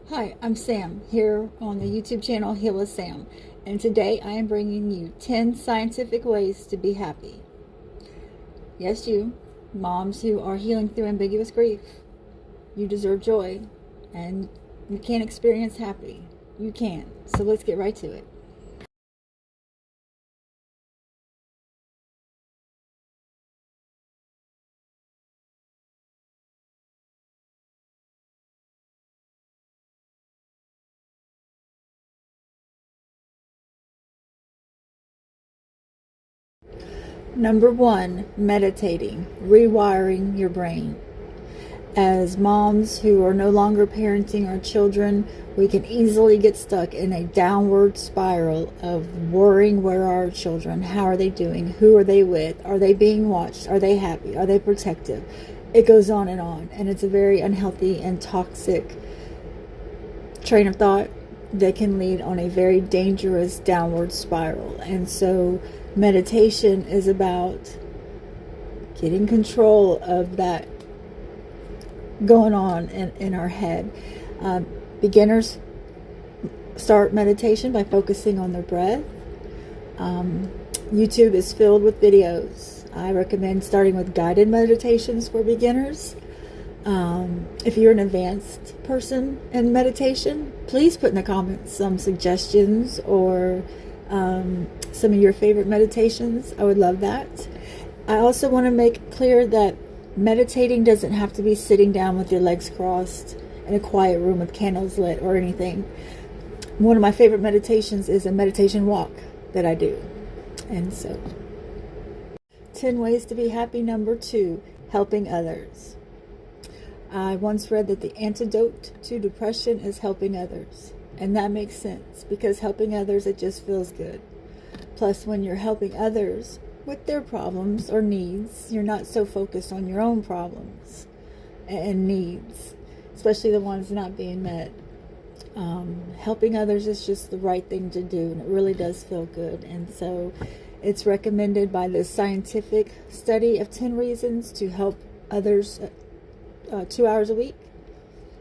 Hi, I'm Sam here on the YouTube channel Heal with Sam, and today I am bringing you 10 scientific ways to be happy. Yes, you, moms who are healing through ambiguous grief, you deserve joy, and you can't experience happy. You can. So let's get right to it. Number one, meditating, rewiring your brain. As moms who are no longer parenting our children, we can easily get stuck in a downward spiral of worrying where are our children, how are they doing, who are they with, are they being watched, are they happy, are they protective. It goes on, and it's a very unhealthy and toxic train of thought that can lead on a very dangerous downward spiral. And so meditation is about getting control of that going on in our head. Beginners start meditation by focusing on their breath. YouTube is filled with videos. I recommend starting with guided meditations for beginners. If you're an advanced person in meditation, please put in the comments some suggestions or some of your favorite meditations. I would love that. I also want to make clear that meditating doesn't have to be sitting down with your legs crossed in a quiet room with candles lit or anything. One of my favorite meditations is a meditation walk that I do. And so, 10 ways to be happy. Number 2, helping others. I once read that the antidote to depression is helping others. And that makes sense because helping others, it just feels good. Plus, when you're helping others with their problems or needs, you're not so focused on your own problems and needs, especially the ones not being met. Helping others is just the right thing to do, and it really does feel good. And so it's recommended by the scientific study of 10 reasons to help others 2 hours a week.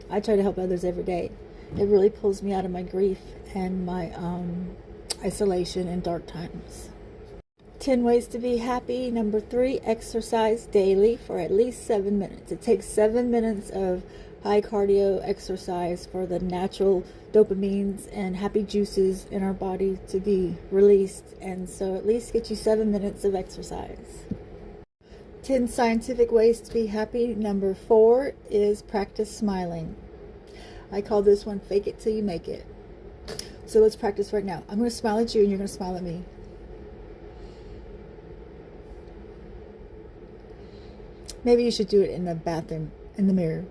I try to help others every day. It really pulls me out of my grief and my isolation in dark times. 10 ways to be happy. Number 3, exercise daily for at least 7 minutes. It takes 7 minutes of high cardio exercise for the natural dopamines and happy juices in our body to be released. And so at least get you 7 minutes of exercise. 10 scientific ways to be happy. Number 4 is practice smiling. I call this one fake it till you make it. So let's practice right now. I'm going to smile at you and you're going to smile at me. Maybe you should do it in the bathroom, in the mirror.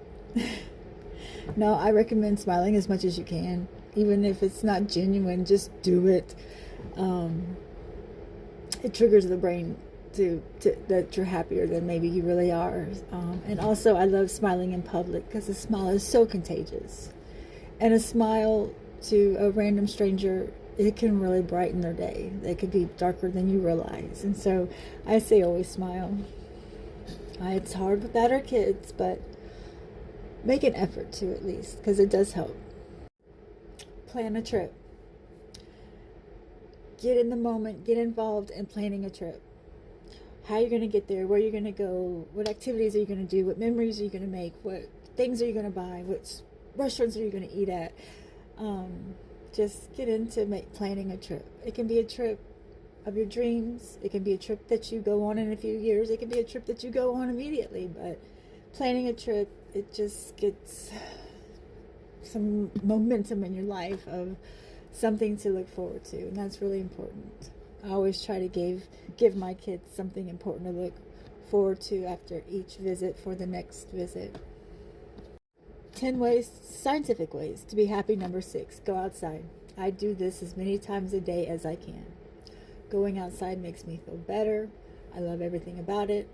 No, I recommend smiling as much as you can. Even if it's not genuine, just do it. It triggers the brain to that you're happier than maybe you really are. And also, I love smiling in public because a smile is so contagious. And a smile to a random stranger, it can really brighten their day. They could be darker than you realize. And so I say always smile. It's hard without our kids, but make an effort to at least, because it does help. Plan a trip. Get in the moment, get involved in planning a trip. How you're going to get there, where you're going to go, what activities are you going to do, what memories are you going to make, what things are you going to buy, what restaurants are you going to eat at. Just get into planning a trip. It can be a trip of your dreams. It can be a trip that you go on in a few years. It can be a trip that you go on immediately. But planning a trip, it just gets some momentum in your life of something to look forward to, and that's really important. I always try to give my kids something important to look forward to after each visit for the next visit. 10 ways, scientific ways to be happy. Number 6, go outside. I do this as many times a day as I can. Going outside makes me feel better. I love everything about it.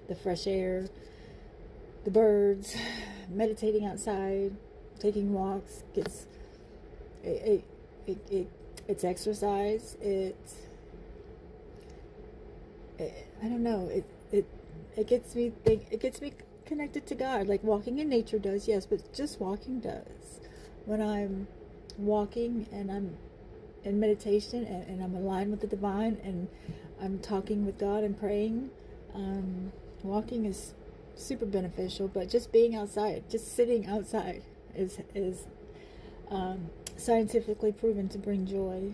The fresh air, the birds, meditating outside, taking walks. It's exercise. I don't know. It gets me connected to God, like walking in nature does. Yes, but just walking does. when I'm walking and I'm in meditation and I'm aligned with the divine and I'm talking with God and praying. Walking is super beneficial, but just being outside, just sitting outside is scientifically proven to bring joy.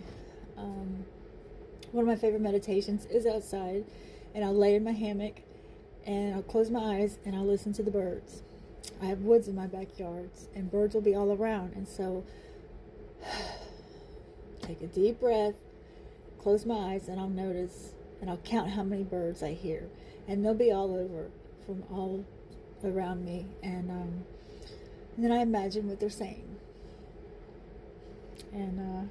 One of my favorite meditations is outside, and I'll lay in my hammock and I'll close my eyes and I'll listen to the birds. I have woods in my backyards and birds will be all around, and so take a deep breath, close my eyes, and I'll notice and I'll count how many birds I hear, and they'll be all over from all around me, and then I imagine what they're saying, and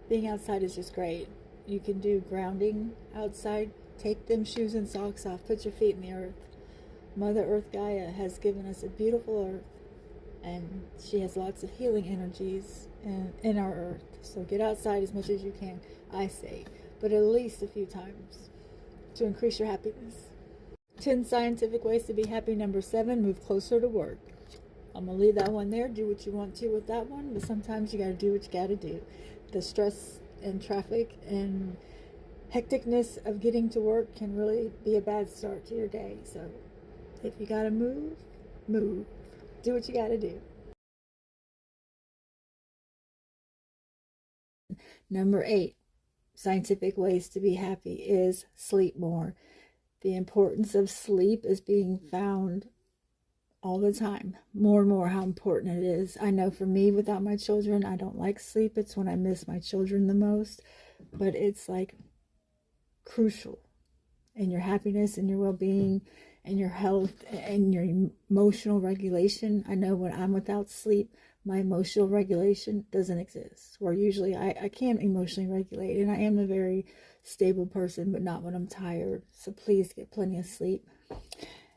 being outside is just great. You can do grounding outside. Take them shoes and socks off, put your feet in the earth. Mother Earth Gaia has given us a beautiful earth, and she has lots of healing energies in our earth. So get outside as much as you can, I say, but at least a few times to increase your happiness. 10 scientific ways to be happy. Number 7, move closer to work. I'm going to leave that one there. Do what you want to with that one, but sometimes you got to do what you got to do. The stress and traffic and hecticness of getting to work can really be a bad start to your day. So if you got to move, move. Do what you got to do. Number 8, scientific ways to be happy is sleep more. The importance of sleep is being found all the time, more and more, how important it is. I know for me, without my children, I don't like sleep. It's when I miss my children the most, but it's like crucial in your happiness and your well-being and your health and your emotional regulation. I know when I'm without sleep, my emotional regulation doesn't exist, where usually I can emotionally regulate, and I am a very stable person, but not when I'm tired. So please get plenty of sleep.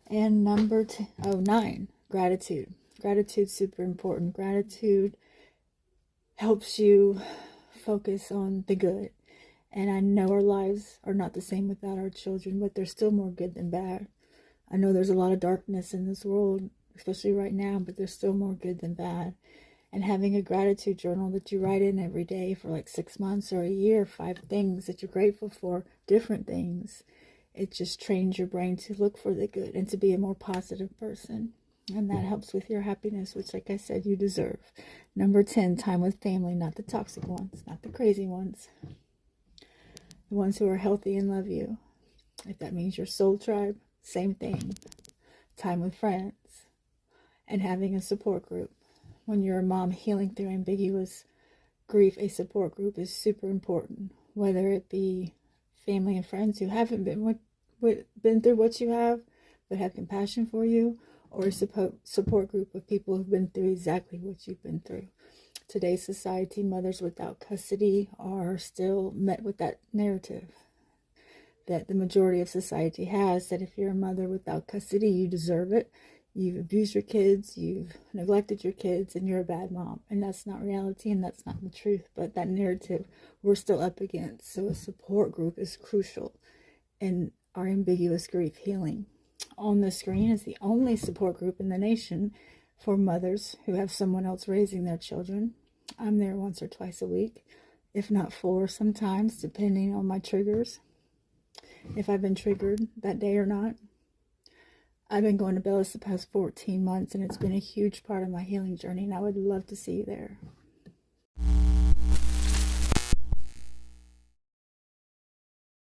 And number 9, gratitude. Gratitude's super important. Gratitude helps you focus on the good. And I know our lives are not the same without our children, but they're still more good than bad. I know there's a lot of darkness in this world, especially right now, but there's still more good than bad. And having a gratitude journal that you write in every day for like 6 months or a year, 5 things that you're grateful for, different things. It just trains your brain to look for the good and to be a more positive person. And that helps with your happiness, which, like I said, you deserve. Number 10, time with family, not the toxic ones, not the crazy ones. The ones who are healthy and love you. If that means your soul tribe, same thing. Time with friends. And having a support group. When you're a mom healing through ambiguous grief, a support group is super important. Whether it be family and friends who haven't been through what you have, but have compassion for you, or a support group of people who've been through exactly what you've been through. Today's society, mothers without custody are still met with that narrative that the majority of society has, that if you're a mother without custody, you deserve it. You've abused your kids, you've neglected your kids, and you're a bad mom. And that's not reality, and that's not the truth. But that narrative we're still up against. So a support group is crucial in our ambiguous grief healing. On the screen is the only support group in the nation for mothers who have someone else raising their children. I'm there once or twice a week, if not 4 sometimes, depending on my triggers, if I've been triggered that day or not. I've been going to Bellis the past 14 months, and it's been a huge part of my healing journey, and I would love to see you there.